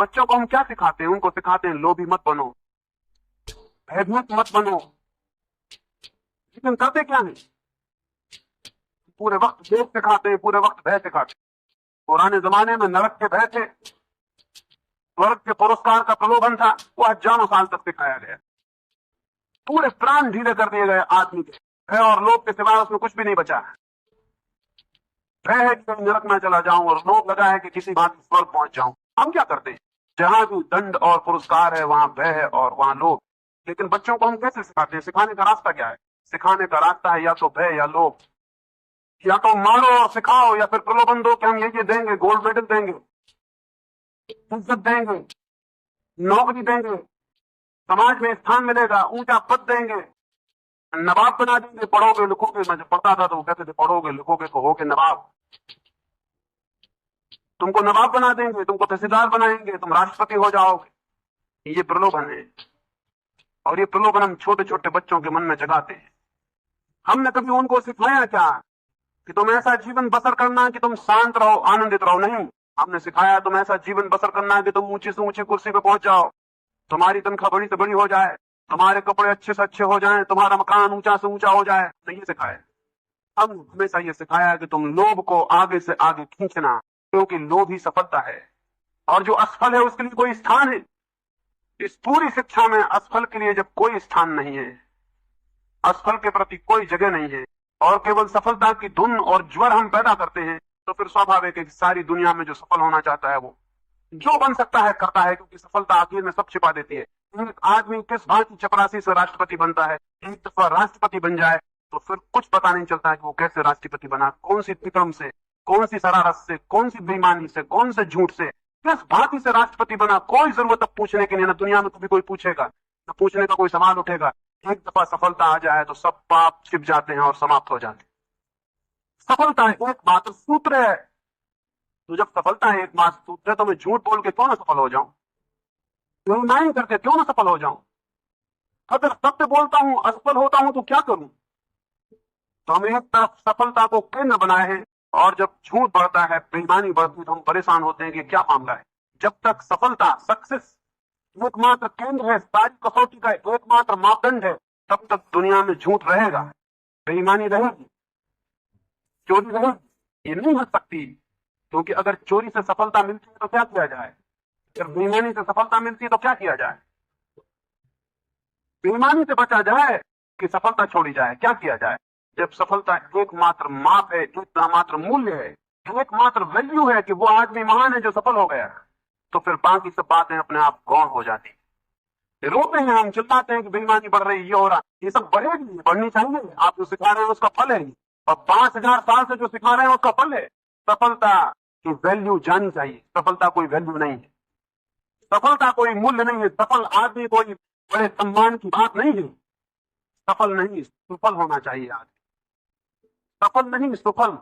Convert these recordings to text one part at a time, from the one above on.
बच्चों को हम क्या सिखाते हैं? उनको सिखाते हैं लोभी मत बनो, भयभीत मत बनो, लेकिन करते क्या है? पूरे वक्त लोभ सिखाते हैं, पूरे वक्त भय सिखाते हैं। पुराने जमाने में नरक के भय थे, स्वर्ग के पुरस्कार का प्रलोभन था, वो हजारों साल तक सिखाया गया। पूरे प्राण ढीले कर दिए गए आदमी के, भय और लोभ के सिवाय उसमें कुछ भी नहीं बचा है। भय है कि कहीं नरक में चला जाऊं और लोभ लगा है कि किसी बात स्वर्ग पहुंच जाऊं। हम क्या करते हैं? जहां भी दंड और पुरस्कार है वहां भय है और वहां लोभ। लेकिन बच्चों को हम कैसे सिखाते हैं? सिखाने का रास्ता क्या है? सिखाने का रास्ता है या तो भय या लोभ। या तो मारो और सिखाओ, या फिर प्रलोभन दो कि हम ये देंगे, गोल्ड मेडल देंगे, इज्जत देंगे, नौकरी देंगे, समाज में स्थान मिलेगा, ऊंचा पद देंगे, नवाब बना देंगे, पढ़ोगे लिखोगे। मैं जब पढ़ता था तो वो कहते थे पढ़ोगे लिखोगे तो होगे नवाब, तुमको नवाब बना देंगे, तुमको तहसीलदार बनाएंगे, तुम राष्ट्रपति हो जाओगे। ये प्रलोभन है, और ये प्रलोभन हम छोटे छोटे बच्चों के मन में जगाते हैं। हमने कभी उनको सिखाया क्या कि तुम ऐसा जीवन बसर करना कि तुम शांत रहो, आनंदित रहो? नहीं, हमने सिखाया तुम ऐसा जीवन बसर करना कि तुम ऊंची से ऊंची कुर्सी पे पहुंच जाओ, तुम्हारी तनख्वाह बड़ी से बड़ी हो जाए, तुम्हारे कपड़े अच्छे से अच्छे हो जाएं, तुम्हारा मकान ऊंचा से ऊंचा हो जाए। नहीं सिखाया। हम हमेशा ये सिखाया कि तुम लोभ को आगे से आगे खींचना, क्योंकि लोभ ही सफलता है, और जो असफल है उसके लिए कोई स्थान है? इस पूरी शिक्षा में असफल के लिए जब कोई स्थान नहीं है, असफल के प्रति कोई जगह नहीं है, और केवल सफलता की धुन और ज्वर हम पैदा करते हैं, तो फिर स्वाभाविक है कि सारी दुनिया में जो सफल होना चाहता है वो जो बन सकता है करता है, क्योंकि सफलता आखिर में सब छिपा देती है। एक आदमी किस भांति चपरासी से राष्ट्रपति बनता है, एक दफा राष्ट्रपति बन जाए तो फिर कुछ पता नहीं चलता है कि वो कैसे राष्ट्रपति बना, कौन सी तिकड़म से, कौन सी शरारत से, कौन सी बेईमानी से, कौन से झूठ से, किस भांति से राष्ट्रपति बना। कोई जरूरत अब पूछने की नहीं, ना दुनिया में कभी कोई पूछेगा, ना पूछने का कोई सवाल उठेगा। एक दफा सफलता आ जाए तो सब पाप छिप जाते हैं और समाप्त हो जाते हैं। सफलता एकमात्र सूत्र है। तो जब सफलता है एकमात्र सूत्र है, तो मैं झूठ बोल के क्यों ना सफल हो जाऊं? बेईमानी करके क्यों ना सफल हो जाऊं? अगर सत्य बोलता हूं, असफल होता हूं तो क्या करूं? तो हम एक तरफ सफलता को केंद्र बनाए हैं, और जब झूठ बढ़ता है, बेईमानी बढ़ती है, तो हम परेशान होते हैं कि क्या मामला है। जब तक सफलता, सक्सेस एकमात्र केंद्र है, सारी कसौटी का एकमात्र मापदंड है, तब तक दुनिया में झूठ रहेगा, बेईमानी रहेगी, चोरी रहेगी। ये नहीं हो सकती, क्योंकि अगर चोरी से सफलता मिलती है तो क्या किया जाए, अगर बेईमानी से सफलता मिलती है तो क्या किया जाए? बेईमानी से बचा जाए कि सफलता छोड़ी जाए? क्या किया जाए? जब सफलता एकमात्र माप है, एकमात्र मूल्य है, एकमात्र वैल्यू है कि वो आदमी महान है जो सफल हो गया, तो फिर बाकी सब बातें अपने आप गौण हो जाती। रोते हैं हम, चिल्लाते हैं कि बेईमानी बढ़ रही, ये हो रहा, ये सब बढ़ेगी, बढ़नी चाहिए। आप जो सिखा रहे हैं उसका फल है, और 5000 साल से जो सिखा रहे हैं उसका फल है। सफलता की वैल्यू जानी चाहिए। सफलता कोई वैल्यू नहीं है, सफलता कोई मूल्य नहीं है, सफल आदमी कोई बड़े सम्मान की बात नहीं है। सफल नहीं, सुफल होना चाहिए आदमी, सफल नहीं सुफल।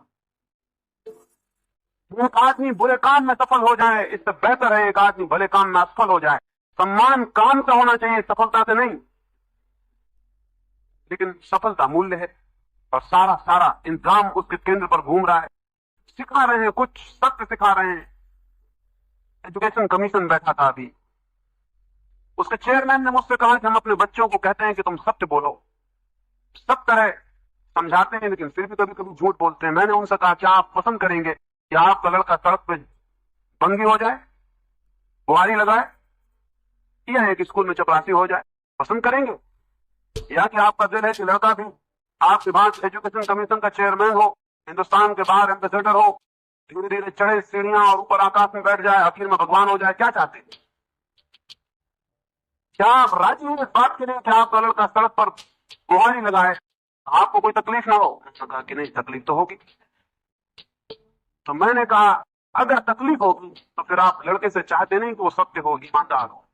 एक आदमी बुरे काम में सफल हो जाए, इससे बेहतर है एक आदमी भले काम में असफल हो जाए। सम्मान काम से होना चाहिए, सफलता से नहीं। लेकिन सफलता मूल्य है, और सारा सारा इंतजाम उसके केंद्र पर घूम रहा है। सिखा रहे हैं, कुछ सत्य सिखा रहे हैं। एजुकेशन कमीशन बैठा था अभी, उसके चेयरमैन ने मुझसे कहा कि हम अपने बच्चों को कहते हैं कि तुम सत्य बोलो, सब तरह समझाते हैं, लेकिन फिर भी कभी कभी झूठ बोलते हैं। मैंने उनसे कहा क्या आप पसंद करेंगे कि आपका लड़का सड़क पे बंगी हो जाए, बुआरी लगाए, या एक स्कूल में चपरासी हो जाए? पसंद करेंगे? या कि आपका दिल है कि लड़का भी आपके पास एजुकेशन कमीशन का चेयरमैन हो, हिंदुस्तान के बाहर एम्बेसडर हो, धीरे धीरे चढ़े सीढ़ियां और ऊपर आकाश में बैठ जाए, आखिर में भगवान हो जाए? क्या चाहते हैं? क्या आप राजी हैं इस बात के लिए कि आपका लड़का सड़क पर बुआरी लगाए, आपको कोई तकलीफ ना हो? उसने कहा कि नहीं, तकलीफ तो होगी। तो मैंने कहा अगर तकलीफ होगी तो फिर आप लड़के से चाहते नहीं कि वो सत्य हो, ईमानदार हो।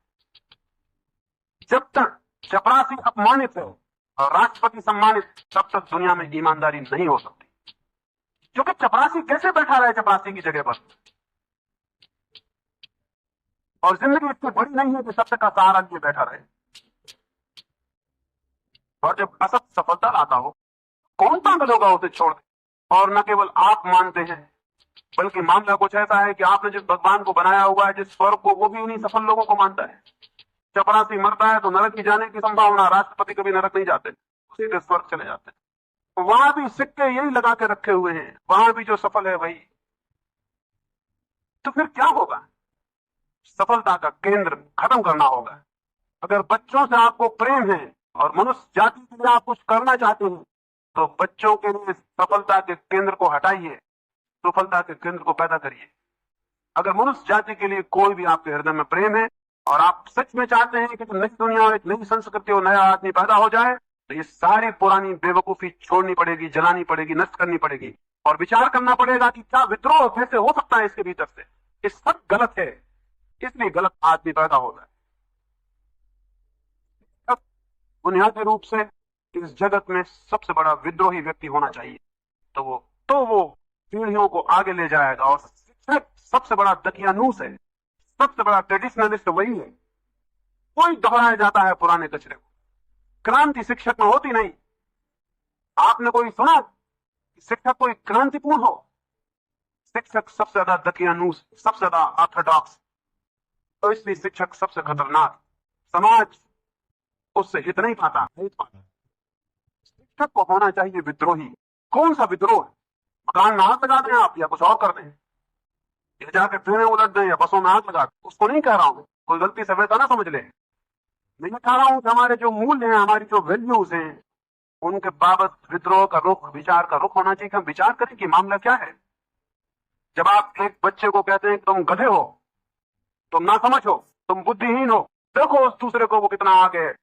जब तक चपरासी अपमानित है और राष्ट्रपति सम्मानित, तब तक दुनिया में ईमानदारी नहीं हो सकती। क्योंकि चपरासी कैसे बैठा रहे चपरासी की जगह पर, और जिंदगी इतनी बड़ी नहीं है कि सत्य का सहारा लिए बैठा रहे। और जब असत सफलता लाता हो, कौन पागल होगा उसे छोड़ दे? और न केवल आप मानते हैं, बल्कि मामला कुछ ऐसा है कि आपने जिस भगवान को बनाया हुआ है, जिस स्वर्ग को, वो भी उन्हीं सफल लोगों को मानता है। चपरासी मरता है तो नरक की जाने की संभावना, राष्ट्रपति कभी नरक नहीं जाते, उसी के स्वर्ग चले जाते हैं। वहां भी सिक्के यही लगा के रखे हुए हैं, वहां भी जो सफल है वही। तो फिर क्या होगा? सफलता का केंद्र खत्म करना होगा। अगर बच्चों से आपको प्रेम है और मनुष्य जाति के लिए आप कुछ करना चाहते हैं, तो बच्चों के लिए सफलता के केंद्र को हटाइए, सफलता के केंद्र को पैदा करिए। अगर मनुष्य जाति के लिए कोई भी आपके हृदय में प्रेम है और आप सच में चाहते हैं कि नई दुनिया, एक नई संस्कृति और नया आदमी पैदा हो जाए, तो ये सारी पुरानी बेवकूफी छोड़नी पड़ेगी, जलानी पड़ेगी, नष्ट करनी पड़ेगी और विचार करना पड़ेगा कि क्या विद्रोह कैसे हो सकता है इसके भीतर से। ये सब गलत है, इसलिए गलत आदमी पैदा होता है। अब बुनियादी रूप से इस जगत में सबसे बड़ा विद्रोही व्यक्ति होना चाहिए, तो वो पीढ़ियों को आगे ले जाएगा। और शिक्षक सबसे बड़ा दकियानूस है, सबसे बड़ा ट्रेडिशनलिस्ट वही है। कोई दोहराया जाता है पुराने कचरे को। क्रांति शिक्षक में होती नहीं। आपने कोई सुना कि शिक्षक कोई क्रांतिपूर्ण हो? शिक्षक सबसे ज्यादा दकियानूस, सबसे ज्यादा ऑर्थोडॉक्स, तो इसलिए शिक्षक सबसे खतरनाक। समाज उससे हित नहीं पाता। शिक्षक को होना चाहिए विद्रोही। कौन सा विद्रोह है? मकान में आग लगा दें आप या कुछ और कर दें, या जाके ट्रेनें उलट दें या बसों में आग लगा दें, उसको नहीं कह रहा हूं, कोई गलती से वैसा ना समझ ले। मैं कह रहा हूं कि हमारे जो मूल्य हैं, हमारी जो वैल्यूज हैं, उनके बाबत विद्रोह का रुख, विचार का रुख होना चाहिए कि हम विचार करें कि मामला क्या है। जब आप एक बच्चे को कहते हैं कि तुम गधे हो, तुम ना समझ हो, तुम बुद्धिहीन हो, देखो उस दूसरे को वो कितना आगे है,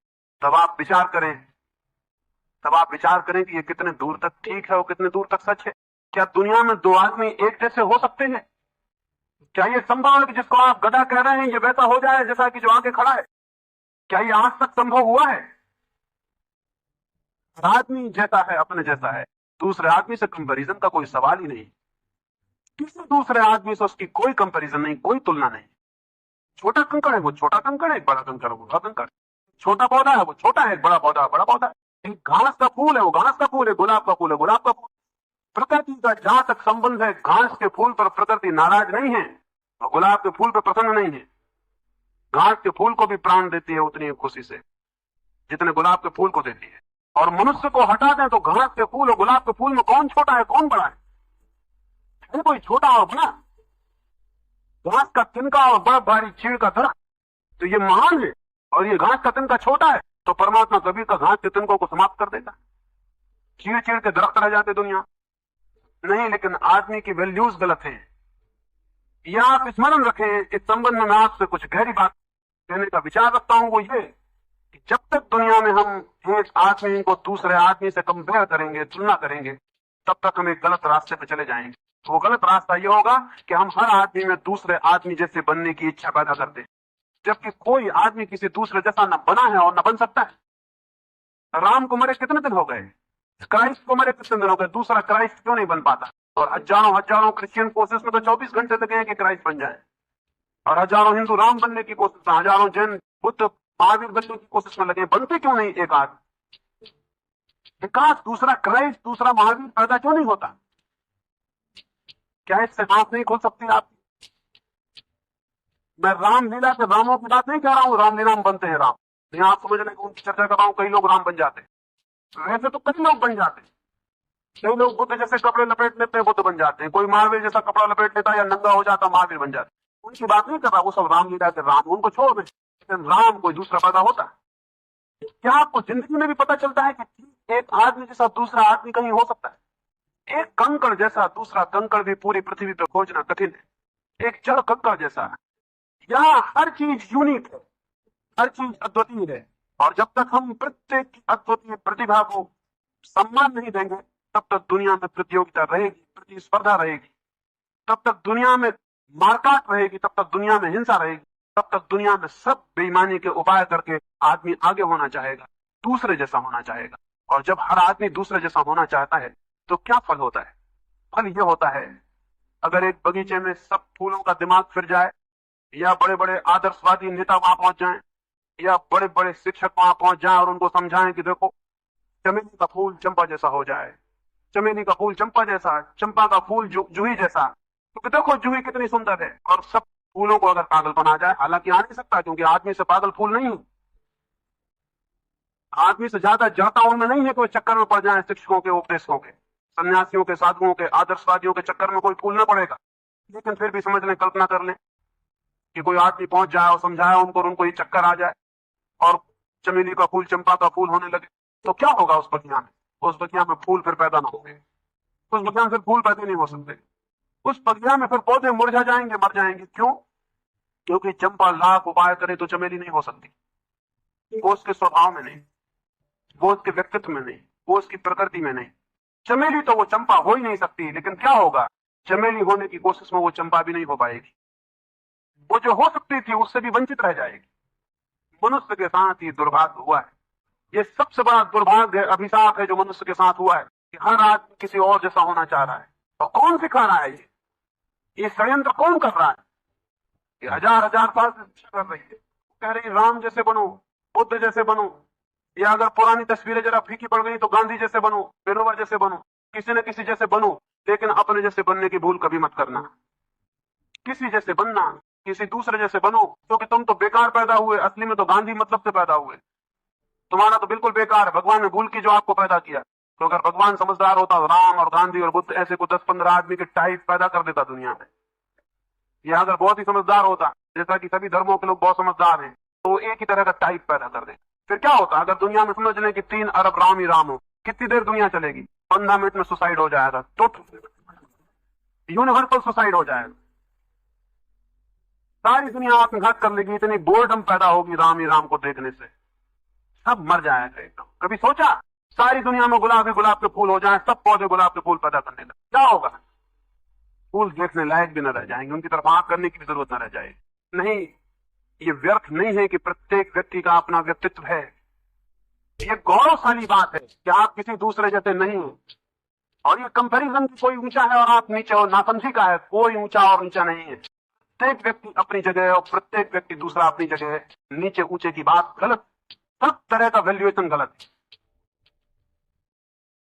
तब आप विचार करें कि ये कितने दूर तक ठीक है और कितने दूर तक सच है। क्या दुनिया में दो आदमी एक जैसे हो सकते हैं? क्या ये संभव है कि जिसको आप गधा कह रहे हैं ये वैसा हो जाए जैसा कि जो आगे खड़ा है? क्या ये आज तक संभव हुआ है? आदमी जैसा है, अपने जैसा है, दूसरे आदमी से कंपैरिजन का कोई सवाल ही नहीं। किसी दूसरे आदमी से उसकी कोई कंपैरिजन नहीं, कोई तुलना नहीं। छोटा कंकड़ है वो छोटा कंकड़ है, बड़ा कंकड़ है वो बड़ा कंकड़। छोटा पौधा है वो छोटा है, बड़ा पौधा है बड़ा पौधा है। एक घास का फूल है वो घास का फूल है, गुलाब का फूल है गुलाब का फूल। प्रकृति का जहां तक संबंध है, घास के फूल पर प्रकृति नाराज नहीं है और गुलाब के फूल पर प्रसन्न नहीं है। घास के फूल को भी प्राण देती है उतनी खुशी से जितने गुलाब के फूल को देती है। और मनुष्य को हटा दें तो घास के फूल और गुलाब के फूल में कौन छोटा है कौन बड़ा है? कोई छोटा और बड़ा? घास का तिनका और बड़ा भारी चीड़ का दरख्त, तो ये महान है और ये घास का तिनका छोटा है, तो परमात्मा कभी का घास के तिनकों को समाप्त कर देगा। चीड़ चीड़ के दरख्त रह जाते दुनिया नहीं। लेकिन आदमी की वैल्यूज गलत है। यह आप स्मरण रखें। इस संबंध में मैं आपसे कुछ गहरी बात कहने का विचार रखता हूं, वो ये कि जब तक दुनिया में हम एक आदमी को दूसरे आदमी से कंपेयर करेंगे, तुलना करेंगे, तब तक हम एक गलत रास्ते पर चले जाएंगे। वो गलत रास्ता यह होगा कि हम हर आदमी में दूसरे आदमी जैसे बनने की इच्छा पैदा करते हैं, जबकि कोई आदमी किसी दूसरे जैसा न बना है और न बन सकता है। राम को मरे कितने दिन हो गए? क्राइस्ट को मरे कितने दिन हो गए? दूसरा क्राइस्ट क्यों नहीं बन पाता? और हजारों क्रिश्चियन कोशिश में तो 24 घंटे लगे हैं कि क्राइस्ट बन जाए, और हजारों हिंदू राम बनने की कोशिश में, हजारों जैन बुद्ध महावीर बनने की कोशिश में लगे। बनते क्यों नहीं एक आदमी? विकास दूसरा क्राइस्ट, दूसरा महावीर पैदा क्यों नहीं होता? क्या इससे आंख नहीं खुल सकती आपकी? मैं रामलीला के रामों की बात नहीं कह रहा हूं, रामलीला में बनते हैं राम, यहां आप समझने की उनकी चर्चा कर रहा हूं। कई लोग राम बन जाते हैं, वैसे तो कई लोग बन जाते हैं। कई लोग बुद्ध जैसे कपड़े लपेट लेते हैं, बुद्ध बन जाते हैं। कोई महावीर जैसा कपड़ा लपेट लेता है या नंगा हो जाता, महावीर बन जाते हैं। उनकी बात नहीं कर रहा, वो सब रामलीला के राम, उनको छोड़ दें। लेकिन राम कोई दूसरा पैदा होता है? क्या आपको जिंदगी में भी पता चलता है कि एक आदमी जैसा दूसरा आदमी कहीं हो सकता है? एक कंकड़ जैसा दूसरा कंकड़ भी पूरी पृथ्वी पर खोजना कठिन है। एक जड़ कंकड़ जैसा। यहाँ हर चीज यूनिक है, हर चीज अद्वितीय है। और जब तक हम प्रत्येक अद्वितीय प्रतिभा को सम्मान नहीं देंगे, तब तक दुनिया में प्रतियोगिता रहेगी, प्रतिस्पर्धा रहेगी, तब तक दुनिया में मारकाट रहेगी, तब तक दुनिया में हिंसा रहेगी, तब तक दुनिया में सब बेईमानी के उपाय करके आदमी आगे होना चाहेगा, दूसरे जैसा होना चाहेगा। और जब हर आदमी दूसरे जैसा होना चाहता है तो क्या फल होता है? फल यह होता है, अगर एक बगीचे में सब फूलों का दिमाग फिर जाए, या बड़े बड़े आदर्शवादी नेता वहां पहुंच जाएं, या बड़े बड़े शिक्षक वहां पहुंच जाएं और उनको समझाएं कि देखो चमेली का फूल चंपा जैसा हो जाए, चमेली का फूल चंपा जैसा, चंपा का फूल जूही जैसा, क्योंकि देखो जूही कितनी सुंदर है, और सब फूलों को अगर पागल बना जाए, हालांकि आ नहीं सकता क्योंकि आदमी से पागल फूल नहीं है। आदमी से ज्यादा जाता उनमें नहीं है कोई चक्कर में पड़ जाए शिक्षकों के, उपदेशकों के, सन्यासियों के, साधुओं के, आदर्शवादियों के चक्कर में कोई फूल ना पड़ेगा। लेकिन फिर भी समझ लें, कल्पना कर लें कि कोई आदमी पहुंच जाए और समझाया उनको और उनको ये चक्कर आ जाए और चमेली का फूल, चंपा का फूल होने लगे, तो क्या होगा उस बगिया में? उस बगिया में फूल फिर पैदा ना होंगे, उस बगिया में फिर फूल पैदा नहीं हो सकते, उस बगिया में फिर पौधे मुरझा जाएंगे, मर जाएंगे। क्यों? क्योंकि चंपा लाख उपाय करे तो चमेली नहीं हो सकती। वो उसके स्वभाव में नहीं, वो उसके व्यक्तित्व में नहीं, वो उसकी प्रकृति में नहीं। चमेली तो वो चंपा हो ही नहीं सकती। लेकिन क्या होगा? चमेली होने की कोशिश में वो चंपा भी नहीं हो पाएगी, वो जो हो सकती थी उससे भी वंचित रह जाएगी। मनुष्य के साथ ये दुर्भाग्य हुआ है, ये सबसे बड़ा दुर्भाग्य, अभिशाप है जो मनुष्य के साथ हुआ है कि हर आदमी किसी और जैसा होना चाह रहा है। और कौन सिखा रहा है ये षड्यंत्र कौन कर रहा है? ये हजार हजार साल से शिक्षा कर रही है, कह रही राम जैसे बनो, बुद्ध जैसे बनो, या अगर पुरानी तस्वीरें जरा फीकी पड़ गई तो गांधी जैसे बनो, विनोबा जैसे बनो, किसी न किसी जैसे बनो, लेकिन अपने जैसे बनने की भूल कभी मत करना। किसी जैसे बनना, किसी दूसरे जैसे बनो, क्योंकि तुम तो बेकार पैदा हुए, असली में तो गांधी मतलब से पैदा हुए। तुम्हारा तो बिल्कुल बेकार है, भगवान ने भूल की जो आपको पैदा किया। तो अगर भगवान समझदार होता तो राम और गांधी और बुद्ध ऐसे को 10-15 आदमी के टाइप पैदा कर देता दुनिया में। यह अगर बहुत ही समझदार होता, जैसा कि सभी धर्मों के लोग बहुत समझदार हैं, तो एक ही तरह का टाइप पैदा कर दे। फिर क्या होता? अगर दुनिया में समझ लें कि 3 अरब राम ही राम हो, कितनी देर दुनिया चलेगी? 15 मिनट में सुसाइड हो जाएगा, तो यूनिवर्सल सुसाइड हो जाएगा। सारी दुनिया आत्मघात कर लेगी, इतनी बोर्डम पैदा होगी राम ही राम को देखने से, सब मर जाएगा एकदम। कभी सोचा सारी दुनिया में गुलाब ही गुलाब के फूल हो जाए, सब पौधे गुलाब के फूल पैदा करने लगे, क्या होगा? फूल देखने लायक भी न रह जाएंगे, उनकी तरफ आंख करने की भी जरूरत न रह जाएगी। नहीं, ये व्यर्थ नहीं है कि प्रत्येक व्यक्ति का अपना व्यक्तित्व है। ये गौरवशाली बात है कि आप किसी दूसरे जैसे नहीं हो, और ये कंपैरिजन की कोई ऊंचा है और आप नीचे हो, नासमझी का है, कोई ऊंचा और नीचा नहीं है। प्रत्येक व्यक्ति अपनी जगह है और प्रत्येक व्यक्ति दूसरा अपनी जगह है। नीचे ऊंचे की बात गलत, सब तरह का वैल्यूएशन गलत है।